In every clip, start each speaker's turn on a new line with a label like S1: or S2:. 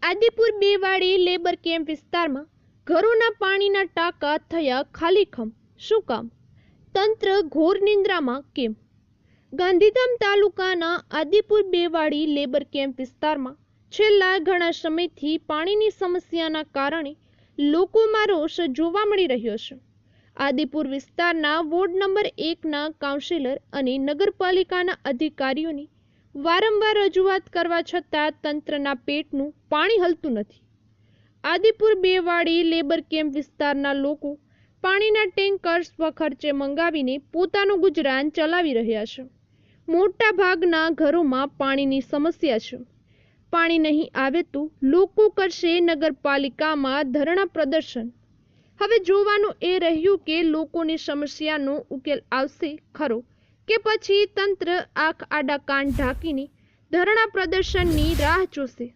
S1: Adipur બેવાડી labour camp વિસ્તારમાં ઘરોના પાણીના ટાંકા થયા ખાલીખમ. શું કામ? તંત્ર ઘોર નિંદ્રામાં કેમ? ગાંધીધામ તાલુકાના આદિપુર બેવાડી લેબર કેમ્પ વિસ્તારમાં છેલ્લા ઘણા સમયથી પાણીની સમસ્યાના કારણે લોકોમાં રોષ જોવા મળી રહ્યો છે. આદિપુર વિસ્તારના વોર્ડ નંબર 1ના કાઉન્સિલર અને નગરપાલિકાના અધિકારીઓની વારંવાર રજૂઆત કરવા છતાં તંત્રના પેટનું પાણી હલતું નથી. આદિપુર બેવાડી લેબર કેમ્પ વિસ્તારના લોકો પાણીના ટેન્કર સ્વખર્ચે મંગાવીને પોતાનું ગુજરાન ચલાવી રહ્યા છે. મોટા ભાગના ઘરોમાં પાણીની સમસ્યા છે. પાણી નહીં આવે તો લોકો કરશે નગરપાલિકામાં ધરણા પ્રદર્શન. હવે જોવાનું એ રહ્યું કે લોકોની સમસ્યાનો ઉકેલ આવશે ખરો કે પછી તંત્ર આંખ આડા કાન ઢાંકીને ધરણા પ્રદર્શનની રાહ જોશે.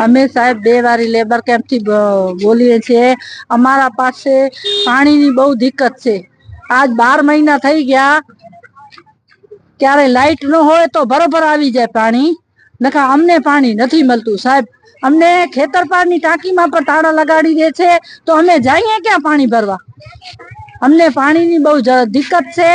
S2: અમે સાહેબ બેવાડી લેબર કેમ્પ થી બોલીએ છીએ. અમારા પાસે પાણીની બહુ દિક્કત છે. આજ 12 મહિના થઈ ગયા. ક્યારે લાઈટ ન હોય તો બરોબર આવી જાય પાણી, નકા અમને પાણી નથી મળતું સાહેબ. અમને ખેતરપાળની ટાંકીમાં પણ તાળા લગાડી દે છે, તો અમે જઈએ ક્યાં પાણી ભરવા? અમને પાણીની બહુ દિક્કત છે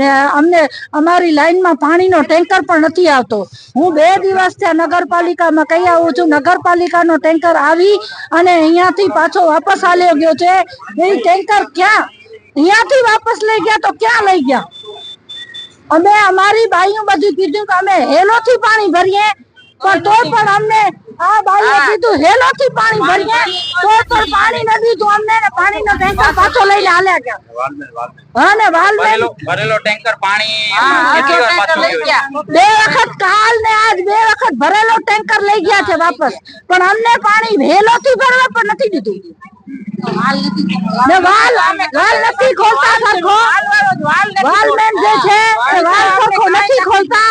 S2: ને અમને અમારી લાઈનમાં પાણીનો ટેન્કર પણ નથી આવતો. હું 2 દિવસ ત્યાં નગરપાલિકામાં કહી આવું છું. નગરપાલિકાનો ટેન્કર આવી અને અહીંયાથી પાછો વાપસ આલ્યો ગયો છે. એ ટેન્કર ક્યાં અહીંયાથી વાપસ લઈ ગયા તો ક્યાં લઈ ગયા? અમે અમારી બાઈઓ બધું કીધું કે અમે હેલોથી પાણી ભરીએ, પણ તોય પણ અમને આ બાઈએ કીધું હેલોથી પાણી ભરીએ તોય પણ પાણી ન દીધું અમને. ને પાણીનો ટેન્કર પાછો લઈને હાલ્યા ગયા. હા ને વાલમેન
S3: ભરેલો ટેન્કર પાણી
S2: 2 વખત કાલ ને આજ 2 વખત ભરેલો ટેન્કર લઈ ગયા છે વાપસ, પણ અમને પાણી હેલોથી ભરવા પણ નથી દીધું. ને વાલ નથી ખોલતા સરખો. વાલમેન જે છે એ વાલ સરખો નથી ખોલતા.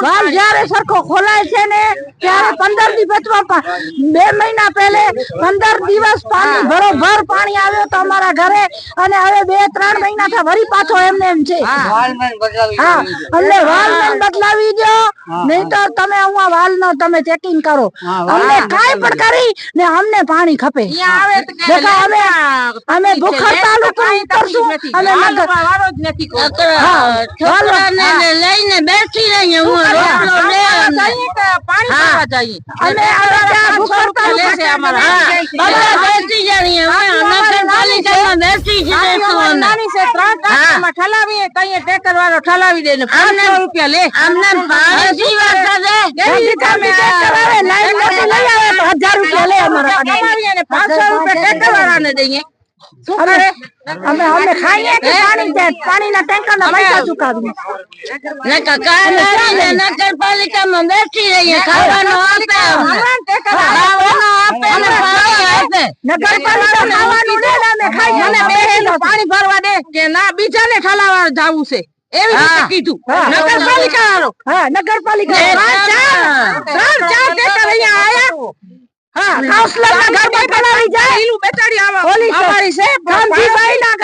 S2: વાલ જ્યારે સરખો ખોલાય છે ને ત્યારે 15 દી બચવા 2 મહિના પહેલે 15 દિવસ પાણી બરોબર પાણી આવ્યો તો અમારા ઘરે, અને હવે 2-3 મહિના થી વરી પાછો એમને એમ છે. હા, અમને વાલમેન બદલાવી દો, નહીં તો તમે અહીંયા વાલ નો તમે ચેકિંગ કરો. અમને કાઈ પણ કરી ને અમને પાણી ખપે. અમે ભૂખ હડતાલ કરશું. અમે લઈને બેસી રહીએ. ઠલાવી દે ને 500 રૂપિયા લે. અમને 1000 રૂપિયા લે. અમારા 500 રૂપિયા ટેન્કર વાળાને દઈએ. અમે ખાઈએ કે પાણીના ટેન્કરના પૈસા ચૂકવીએ? નગરપાલિકામાં બેસી રહીએ. ખાવાનું આપે, નગરપાલિકા ખાવાનું દે ને અમે ખાઈએ. પાણી ભરવા દે કે ના બીજાને ઠલાવવા જવું છે એવી રીતે કીધું નગરપાલિકા વાળો. હા, નગરપાલિકા 4 ટેન્કર અહીંયા આયા. હા, કાઉન્સલર ના ઘર માં ઠલાવી જાય અમારી છે કામજીભાઈ ના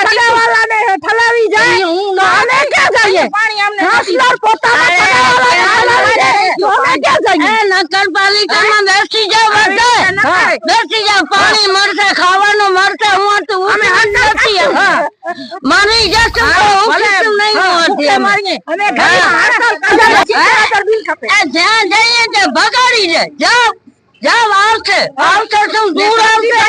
S2: ઠલાવાલાને ઠલાવી જાય તો અમે ક્યાં જઈએ કાઉન્સલર પોતાના ઠલાવાલાને ઠલાવી જાય તો અમે ક્યાં જઈએ નગરપાલિકામાં બેસી જાવ બેસી જાવ પાણી મળશે ખાવાનું મળશે હું તો અમે નથી મારી જશું તો હું નહીં હોતી અમે જ્યાં જઈએ ત્યાં બગાડી જાય જાવ જાવ આવશે આવશે શું દૂર આવશે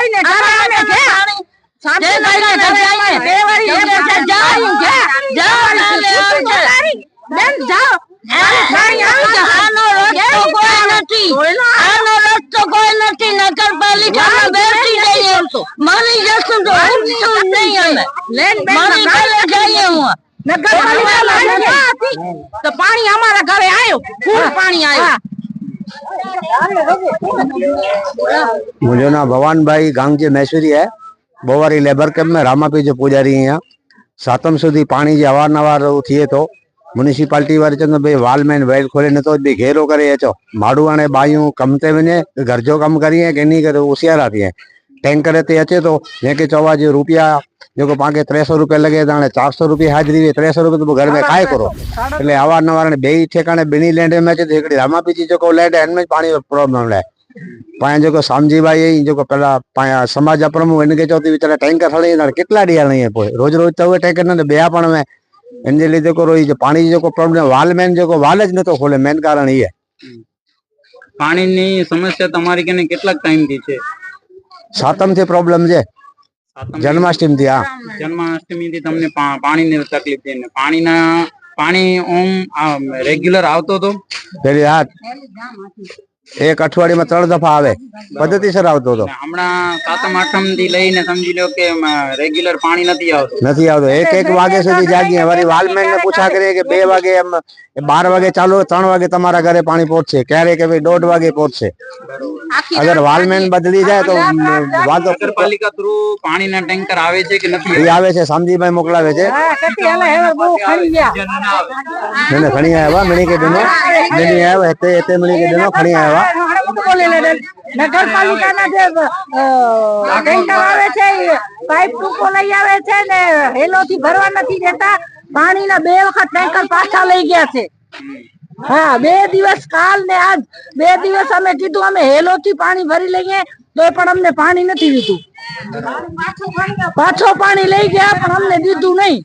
S2: નગરપાલિકામાં બેસી જઈએ મારી જશું તો નહીં અમે જઈએ હું તો પાણી અમારા ઘરે આવ્યો ફૂલ પાણી આવ્યું
S3: मुझे ना भगवान भाई गांगजी मैसूरी है बोवारी लेबर कैंप में रामापी जो पुजारी हैं सातम सुधी पानी जे अवारनवार थिए तो म्युनिसिपालिटी वाले चंद भाई वालमेन वेल खोले न तो भी घेरो करे अचो माड़ू आने बायूं कमते वने घर जो कम करिए कि नहीं करे होशियार थी टैंकर ते अचे तो जेके चवा जो रुपया जो पाके 300 रुपया लगे तो 400 रुपया हाजरी 300 रुपया तो घर में काय करो એટલે અવારનવાર બે ઠેકાણે બેની લેન્ડ में છે એકડી રામાપીજી जो लेंड एन में पानी प्रॉब्लम है पाया जो सामजी भाई जो पहला पाया समाज प्रमुख इनके चौथी बेचारा टैंकर हली कितना डिया नहीं है रोज रोज तो टैंकर ने बया पण में इन लीधे को पानी जो प्रॉब्लम वालमेन जो वाल ज नतो खोले मेन कारण ये
S4: पानी नी समस्या तमारी कने કેટલા ટાઈમ થી છે
S3: सातम थी प्रॉब्लम है जन्माष्टमी थी हाँ
S4: जन्माष्टमी थी तमने पानी ની તકલીફ છે ને પાણી ઓમ રેગ્યુલર આવતો તો
S3: પેલી હાથ एक अठवाडिये में 3 दफा आवे पद्धतिसर आवतो तो
S4: हमणा सातम आठम थी लईने समझी लो के रेग्युलर पानी નથી આવતો
S3: एक वागे सुधी जागी वरी वालमेन ने पूछा करे के 2 वागे एम 12 वागे चालू 3 वागे तमारा घरे पानी पहुंचे क्यारे के भाई 1:30 वागे पहुंचे अगर वालमेन बदली जाए तो
S4: नगरपालिका थ्रू पानी ना टैंकर आवे छे के નથી
S3: आवे छे सामजीभाई मोकलावे छे ने खणी आया मणी के दिनो मणी आया एते मणी के दिनो खणी आया
S2: नगरपालिका ना जे टैंकर आवे छे पाइप टूको लई आवे छे ने हेलो थी भरवा નથી દેતા પાણી ના 2 વખત टैंकर પાછા લઈ ગયા છે हाँ 2 દિવસ काल ने आज 2 દિવસ અમે કીધું અમે હેલો થી પાણી ભરી લઈએ તો પણ અમને પાણી નથી દીધું પાછો પાણી લઈ ગયા પણ અમને દીધું નહીં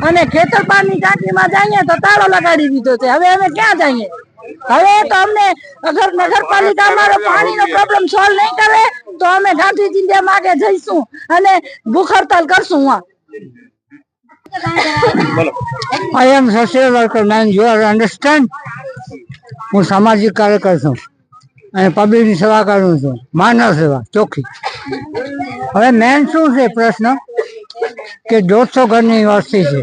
S2: અને ખેતરપાળની ટાંકીમાં જઈએ તો તાળો લગાડી દીધો છે હવે અમે ક્યાં જઈએ હવે તો અમને અગર નગરપાલિકા અમારો પાણીનો પ્રોબ્લેમ સોલ્વ નહીં કરે તો અમે ગાંધીજી ના માગે જઈશું અને ભૂખ હડતાલ કરશું
S5: I am social worker man, you understand? હું સામાજિક કાર્યકર છું અને પબ્લિકની સેવા કરું છું માનવ સેવા ચોખ્ખી હવે મેન શું છે પ્રશ્ન કે 150 ઘરની વસ્તી છે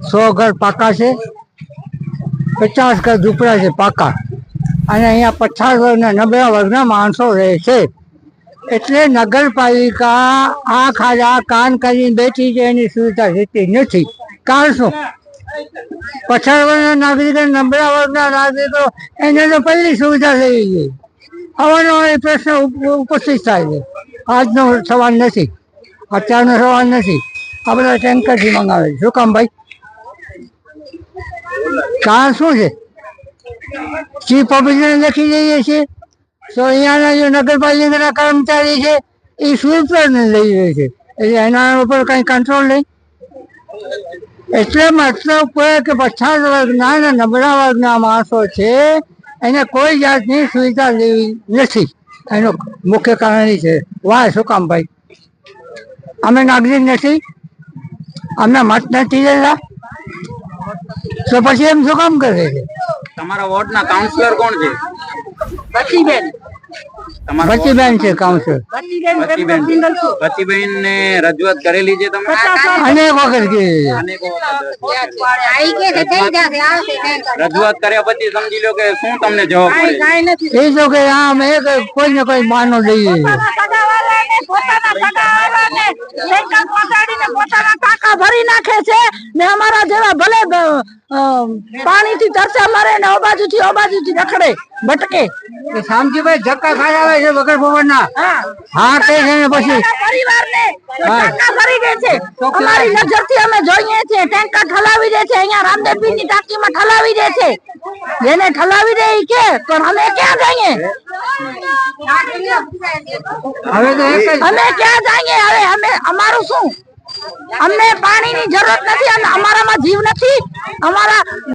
S5: 100 ઘર પાકા છે 50 ઘર ઝૂંપડા છે પાકા અને અહીંયા 50 વર્ગના નબળા વર્ગના માણસો રહે છે એટલે નગરપાલિકા આ ખાડા કાન કરીને બેઠી છે એની સુવિધા રહેતી નથી કારણ શું 50 વર્ગના નાગરિકો નબળા વર્ગના નાગરિકો એને તો પહેલી સુવિધા લેવી જોઈએ આવવાનો એ પ્રશ્ન ઉપસ્થિત થાય છે આજનો સવાલ નથી અત્યારનો સવાલ નથી આ બધા ટેન્કરથી મંગાવે શું કામ ભાઈ કારણ શું છે ચીફ ઓફિસરને લખી દઈએ છીએ તો અહીંયાના જે નગરપાલિકાના કર્મચારી છે એ સ્વીપરને લઈ જાય છે એટલે એના ઉપર કઈ કંટ્રોલ નહીં એટલે મતલબ કે 50 વર્ગના અને નબળા વર્ગના માણસો છે એને કોઈ જાતની સુવિધા લેવી નથી એનું મુખ્ય કારણ એ છે વાહ શું કામ ભાઈ અમે નાગરિક નથી અમને મત નથી લેતા તો પછી એમ શું કામ કરે છે
S4: તમારા વોર્ડના કાઉન્સિલર કોણ છે
S5: બચીબેન છે કાઉન્સિલર
S4: બચીબેન ને રજૂઆત કરેલી છે તમે
S5: અનેક વખત કીધી
S4: રજૂઆત કર્યા પછી સમજી લો કે શું તમને જવાબ મળે
S5: એ તો કે આમ એક કોઈ ને કોઈ માનો લઈએ
S2: અને પોતાના સગાવાલાને ટેન્કર પહોંચાડીને પોતાના ટાંકા ભરી નાખે છે ને અમારા જેવા ભલે પાણીથી તરસે મરે ને ઓ બાજુથી રખડે ભટકે.
S5: શામજીભાઈ ધક્કા ખાઈ આવે છે વગર પવનના. હા તે છે ને પછી
S2: પરિવારને ટાંકા ભરી દે છે. અમારી નજરથી અમે જોઈએ છીએ ટેન્કર ઠલાવી દે છે. અહીંયા રામદેવપીરની ટાંકીમાં ઠલાવી દે છે. જેને ઠલાવી દે ઈ કે પણ અમે ક્યાં જઈએ?
S5: હવે તો એક જ
S2: અમે ક્યાં જઈએ? હવે અમે અમારું શું? અમને પાણીની જરૂરત નથી અને અમારામાં જીવ નથી. અમારા